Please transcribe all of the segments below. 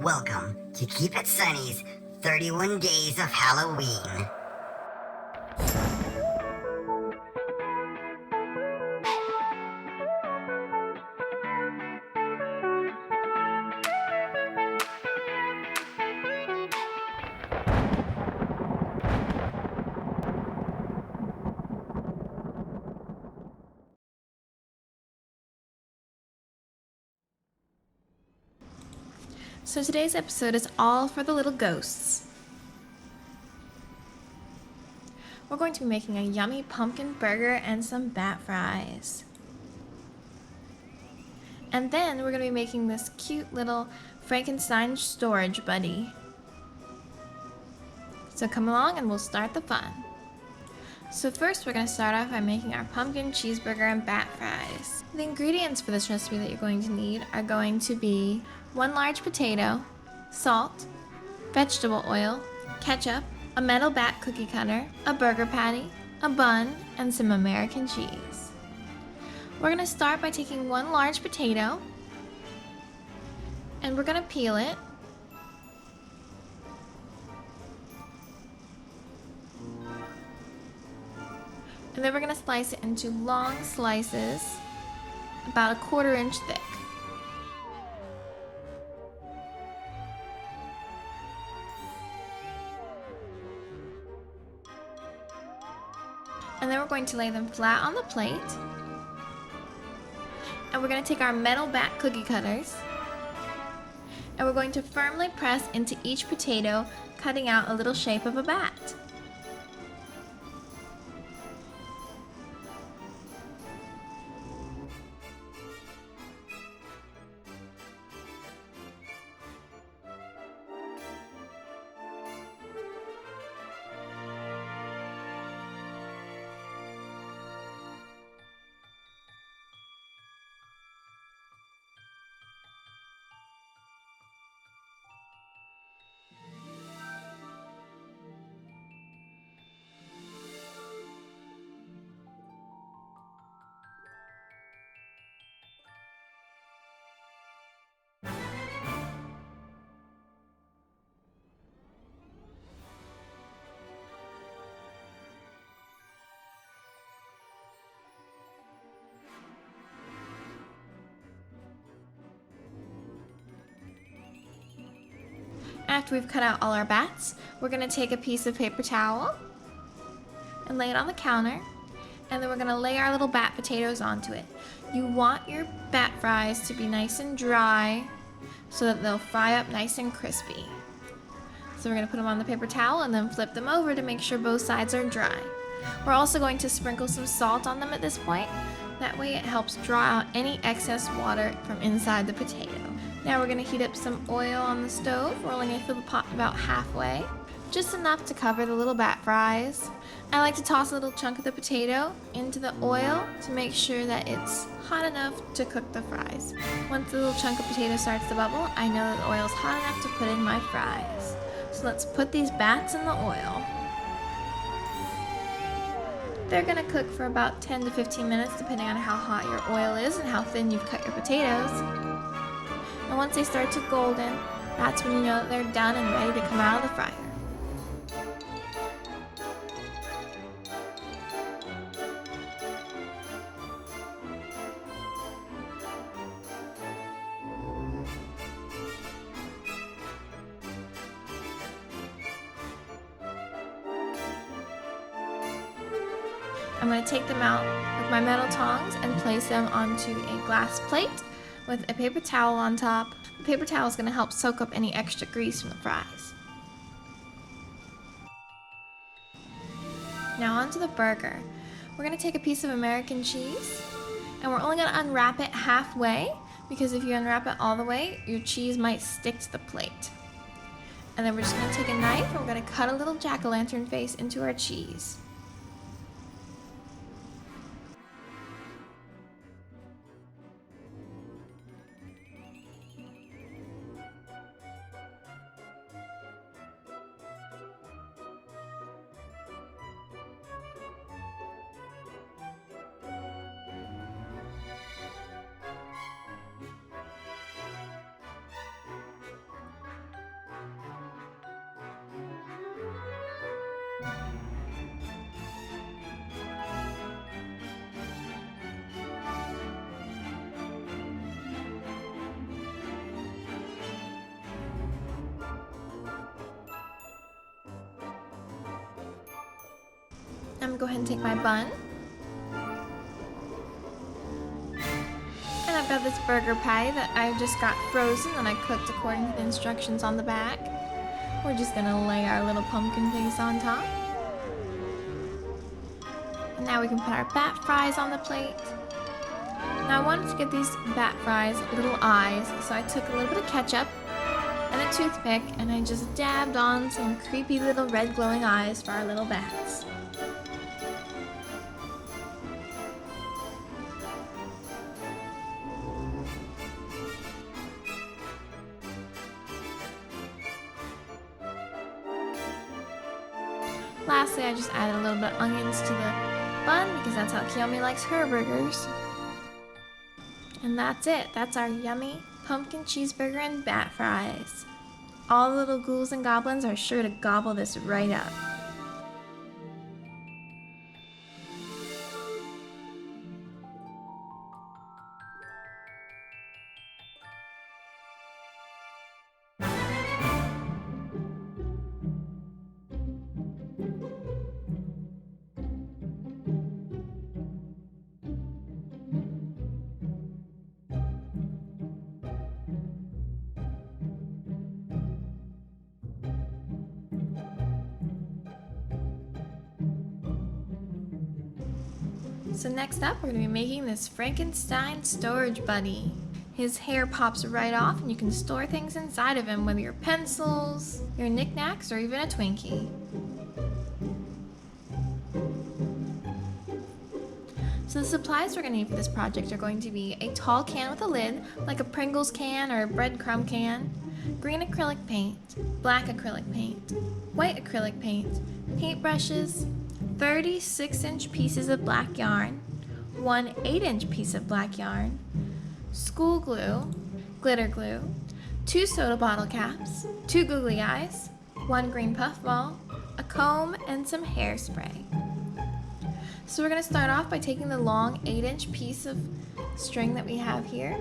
Welcome to Keep It Sunny's 31 Days of Halloween. So today's episode is all for the little ghosts. We're going to be making a yummy pumpkin burger and some bat fries. And then we're going to be making this cute little Frankenstein storage buddy. So come along and we'll start the fun. So first we're going to start off by making our pumpkin cheeseburger and bat fries. The ingredients for this recipe that you're going to need are going to be 1 large potato, salt, vegetable oil, ketchup, a metal bat cookie cutter, a burger patty, a bun, and some American cheese. We're going to start by taking 1 large potato and we're going to peel it. And then we're going to slice it into long slices, about 1/4 inch thick. And then we're going to lay them flat on the plate. And we're going to take our metal bat cookie cutters. And we're going to firmly press into each potato, cutting out a little shape of a bat. After we've cut out all our bats, we're going to take a piece of paper towel and lay it on the counter, and then we're going to lay our little bat potatoes onto it. You want your bat fries to be nice and dry so that they'll fry up nice and crispy. So we're going to put them on the paper towel and then flip them over to make sure both sides are dry. We're also going to sprinkle some salt on them at this point. That way it helps draw out any excess water from inside the potato. Now we're going to heat up some oil on the stove. We're only going to fill the pot about halfway, just enough to cover the little bat fries. I like to toss a little chunk of the potato into the oil to make sure that it's hot enough to cook the fries. Once the little chunk of potato starts to bubble, I know that the oil's hot enough to put in my fries. So let's put these bats in the oil. They're going to cook for about 10 to 15 minutes depending on how hot your oil is and how thin you've cut your potatoes. And once they start to golden, that's when you know that they're done and ready to come out of the fryer. I'm going to take them out with my metal tongs and place them onto a glass plate with a paper towel on top. The paper towel is going to help soak up any extra grease from the fries. Now onto the burger. We're going to take a piece of American cheese and we're only going to unwrap it halfway because if you unwrap it all the way, your cheese might stick to the plate. And then we're just going to take a knife and we're going to cut a little jack-o'-lantern face into our cheese. I'm gonna go ahead and take my bun. And I've got this burger patty that I just got frozen and I cooked according to the instructions on the back. We're just gonna lay our little pumpkin face on top. And now we can put our bat fries on the plate. Now I wanted to give these bat fries little eyes, so I took a little bit of ketchup and a toothpick and I just dabbed on some creepy little red glowing eyes for our little bats. Lastly, I just added a little bit of onions to the bun because that's how Kiyomi likes her burgers. And that's it. That's our yummy pumpkin cheeseburger and bat fries. All the little ghouls and goblins are sure to gobble this right up. So next up, we're going to be making this Frankenstein storage buddy. His hair pops right off and you can store things inside of him, whether your pencils, your knickknacks, or even a Twinkie. So the supplies we're going to need for this project are going to be a tall can with a lid, like a Pringles can or a breadcrumb can, green acrylic paint, black acrylic paint, white acrylic paint, paintbrushes, 30 6-inch pieces of black yarn, one 8-inch piece of black yarn, school glue, glitter glue, 2 soda bottle caps, 2 googly eyes, 1 green puffball, a comb, and some hairspray. So we're going to start off by taking the long 8-inch piece of string that we have here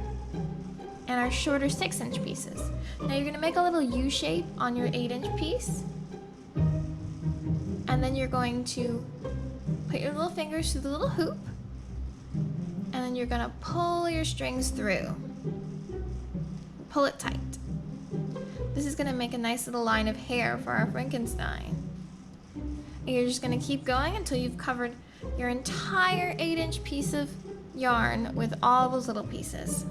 and our shorter 6-inch pieces. Now you're going to make a little U shape on your 8-inch piece. And then you're going to put your little fingers through the little hoop. And then you're going to pull your strings through. Pull it tight. This is going to make a nice little line of hair for our Frankenstein. And you're just going to keep going until you've covered your entire 8-inch piece of yarn with all those little pieces.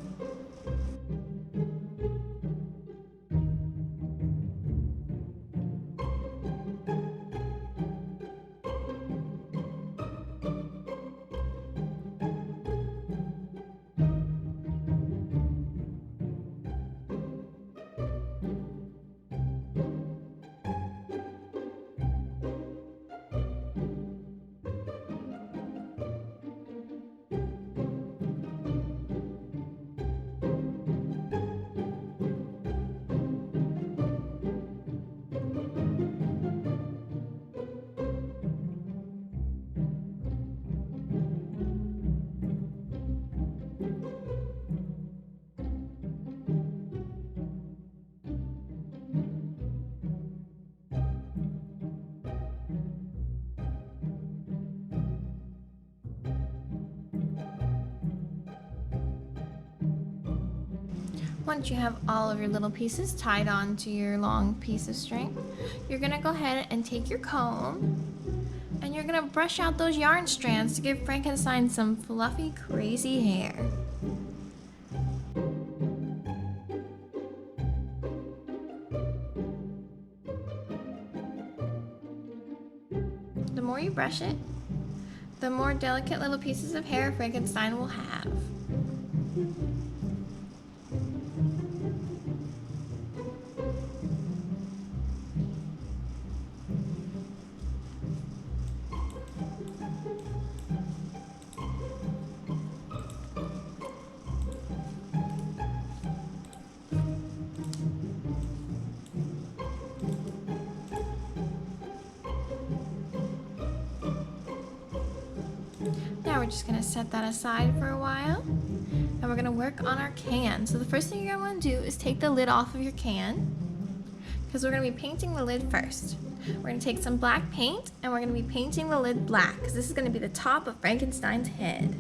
Once you have all of your little pieces tied onto your long piece of string, you're going to go ahead and take your comb and you're going to brush out those yarn strands to give Frankenstein some fluffy, crazy hair. The more you brush it, the more delicate little pieces of hair Frankenstein will have. Now we're just going to set that aside for a while and we're going to work on our can. So the first thing you're going to want to do is take the lid off of your can because we're going to be painting the lid first. We're gonna take some black paint and we're gonna be painting the lid black because this is gonna be the top of Frankenstein's head.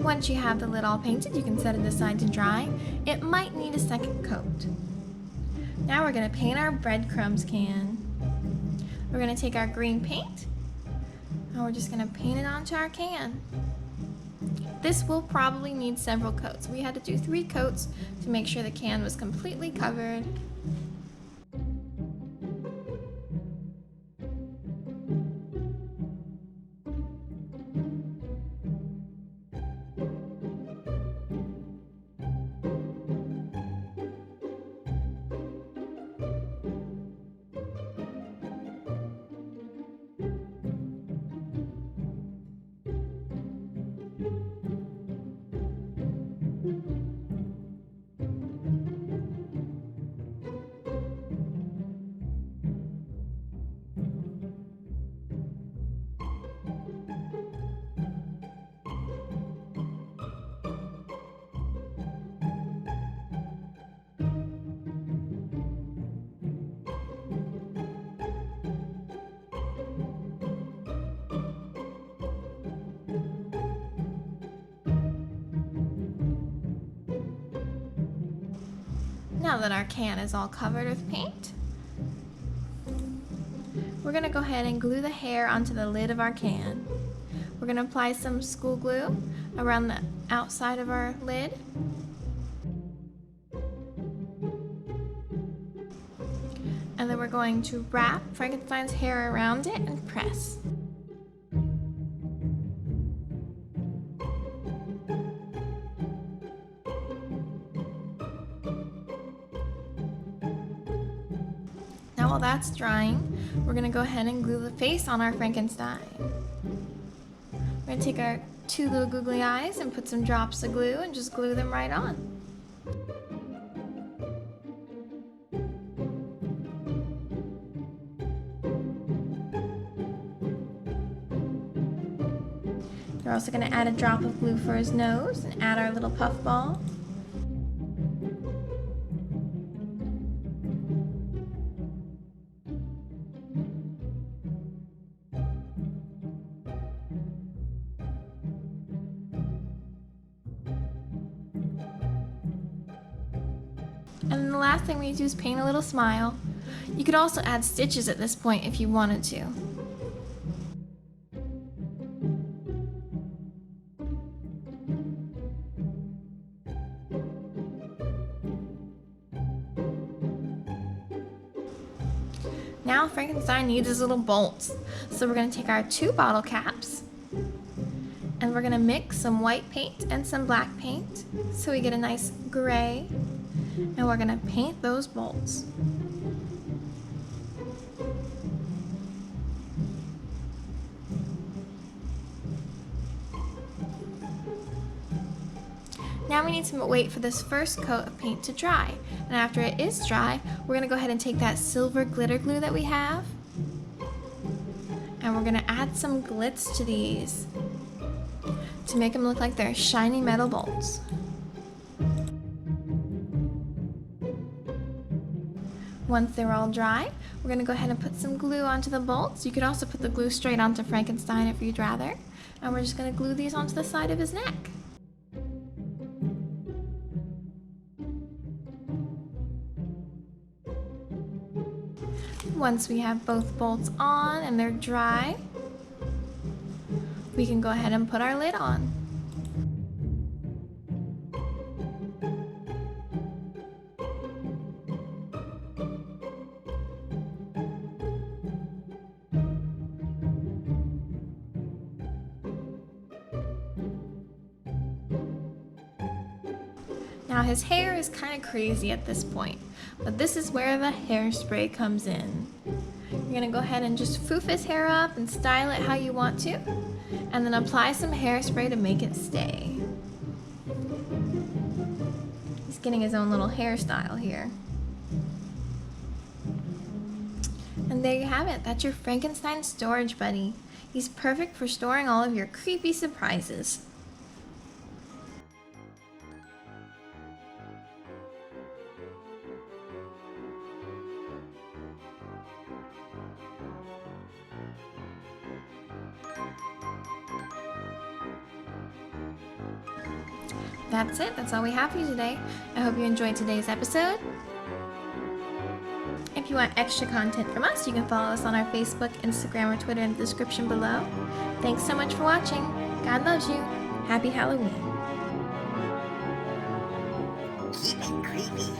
Once you have the lid all painted, you can set it aside to dry. It might need a second coat. Now we're gonna paint our breadcrumbs can. We're gonna take our green paint and we're just gonna paint it onto our can. This will probably need several coats. We had to do 3 coats to make sure the can was completely covered. Now that our can is all covered with paint, we're gonna go ahead and glue the hair onto the lid of our can. We're gonna apply some school glue around the outside of our lid. And then we're going to wrap Frankenstein's hair around it and press. Now while that's drying, we're gonna go ahead and glue the face on our Frankenstein. We're gonna take our 2 little googly eyes and put some drops of glue and just glue them right on. We're also gonna add a drop of glue for his nose and add our little puffball. And then the last thing we need to do is paint a little smile. You could also add stitches at this point if you wanted to. Now Frankenstein needs his little bolts. So we're going to take our 2 bottle caps and we're going to mix some white paint and some black paint so we get a nice gray. And we're gonna paint those bolts. Now we need to wait for this first coat of paint to dry. And after it is dry, we're gonna go ahead and take that silver glitter glue that we have and we're gonna add some glitz to these to make them look like they're shiny metal bolts. Once they're all dry, we're going to go ahead and put some glue onto the bolts. You could also put the glue straight onto Frankenstein if you'd rather. And we're just going to glue these onto the side of his neck. Once we have both bolts on and they're dry, we can go ahead and put our lid on. Now his hair is kind of crazy at this point, but this is where the hairspray comes in. You're gonna go ahead and just foof his hair up and style it how you want to, and then apply some hairspray to make it stay. He's getting his own little hairstyle here. And there you have it. That's your Frankenstein storage buddy. He's perfect for storing all of your creepy surprises. That's it. That's all we have for you today. I hope you enjoyed today's episode. If you want extra content from us, you can follow us on our Facebook, Instagram, or Twitter in the description below. Thanks so much for watching. God loves you. Happy Halloween. Keep it creepy.